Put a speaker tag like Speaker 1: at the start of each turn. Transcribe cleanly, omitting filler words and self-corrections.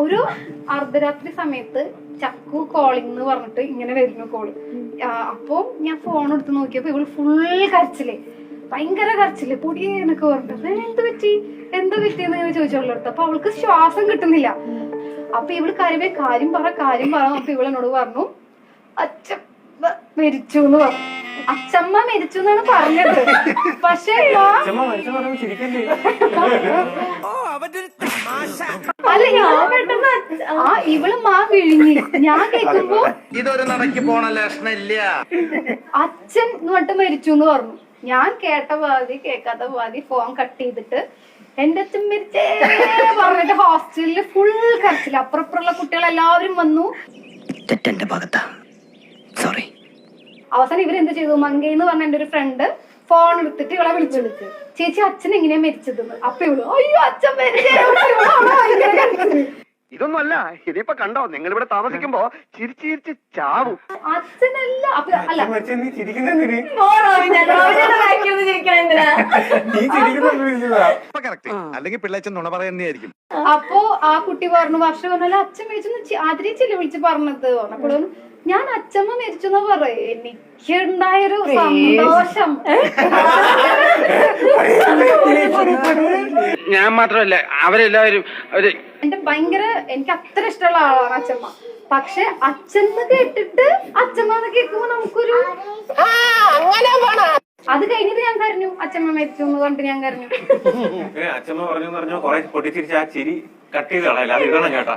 Speaker 1: ഒരു അർദ്ധരാത്രി സമയത്ത് ചക്കു കോളിംഗ് എന്ന് പറഞ്ഞിട്ട് ഇങ്ങനെ വരുന്നു കോള്. അപ്പൊ ഞാൻ ഫോൺ എടുത്ത് നോക്കിയപ്പോ ഇവള് ഫുൾ കരച്ചില്, ഭയങ്കര കരച്ചില്, പൊടിയെന്നൊക്കെ പറഞ്ഞിട്ട് എന്ത് പറ്റിയെന്ന് ചോദിച്ചോളൂ. അപ്പൊ അവൾക്ക് ശ്വാസം കിട്ടുന്നില്ല. അപ്പൊ ഇവള് കാര്യം പറ അപ്പൊ ഇവളെന്നോട് പറഞ്ഞു അച്ഛൻ മരിച്ചു എന്ന് പറഞ്ഞു. അച്ഛമ്മ മരിച്ചു എന്നാണ് പറഞ്ഞത്. പക്ഷെ അല്ല, ഞാൻ പെട്ടെന്ന് ഇവള് വിഴിഞ്ഞി. ഞാൻ കേൾക്കുമ്പോ
Speaker 2: ഇതൊരു നടക്ക് പോണ ലക്ഷണില്ല.
Speaker 1: അച്ഛൻ എന്നിട്ട് മരിച്ചു എന്ന് പറഞ്ഞു. ഞാൻ കേട്ട പാതി കേൾക്കാത്ത പാതി ഫോൺ കട്ട് ചെയ്തിട്ട് എന്റെ അച്ഛൻ മരിച്ചേ പറഞ്ഞിട്ട് ഹോസ്റ്റലില് ഫുൾ കരച്ചില്ല. അപ്പുറപ്പുറമുള്ള കുട്ടികൾ എല്ലാവരും വന്നു.
Speaker 3: തെറ്റെന്റെ ഭാഗത്താ, സോറി.
Speaker 1: അവസാനം ഇവരെന്ത് ചെയ്തു, മങ്കയെന്ന് പറഞ്ഞ എന്റെ ഒരു ഫ്രണ്ട് ഫോൺ എടുത്തിട്ട് ഇവളെ വിളിച്ചു, ചേച്ചി അച്ഛൻ എങ്ങനെയാ മരിച്ചതെന്ന്. അപ്പൊ ഇവള് അയ്യോ അച്ഛൻ മരിച്ചേ.
Speaker 2: ഇതൊന്നുമല്ല, ഇതിപ്പോ കണ്ടോ, നിങ്ങൾ ഇവിടെ താമസിക്കുമ്പോ ചിരിച്ച് ചാവും.
Speaker 1: അച്ഛനല്ല അല്ല
Speaker 2: അല്ലെങ്കിൽ പിള്ളേച്ചൻ നുണ പറയുന്നതായിരിക്കും.
Speaker 1: അപ്പൊ ആ കുട്ടി പറഞ്ഞു, വർഷം പറഞ്ഞാൽ അച്ഛൻ മരിച്ചു ആദരിച്ചില്ല വിളിച്ച് പറഞ്ഞത് പറഞ്ഞപ്പോഴും ഞാൻ അച്ഛമ്മ മരിച്ചു എന്ന് പറയും. എനിക്കുണ്ടായൊരു സന്തോഷം.
Speaker 4: ഞാൻ മാത്രമല്ല അവരെല്ലാവരും
Speaker 1: എന്റെ ഭയങ്കര എനിക്ക് അത്ര ഇഷ്ടമുള്ള ആളാണ് അച്ഛമ്മ. പക്ഷെ അച്ഛന്ന് കേട്ടിട്ട് അച്ഛമ്മ കേൾക്കുമ്പോ നമുക്കൊരു അത് കഴിഞ്ഞിട്ട് ഞാൻ കരഞ്ഞു. അച്ഛമ്മ മരിച്ചു എന്ന് പറഞ്ഞിട്ട് ഞാൻ കരഞ്ഞു.
Speaker 5: അച്ഛമ്മ പറഞ്ഞു കൊറേ പൊട്ടിച്ചിരിച്ച് ആ ചിരി കട്ട് ചെയ്ത് കളയല്ല, അത് ഇടണം കേട്ടാ.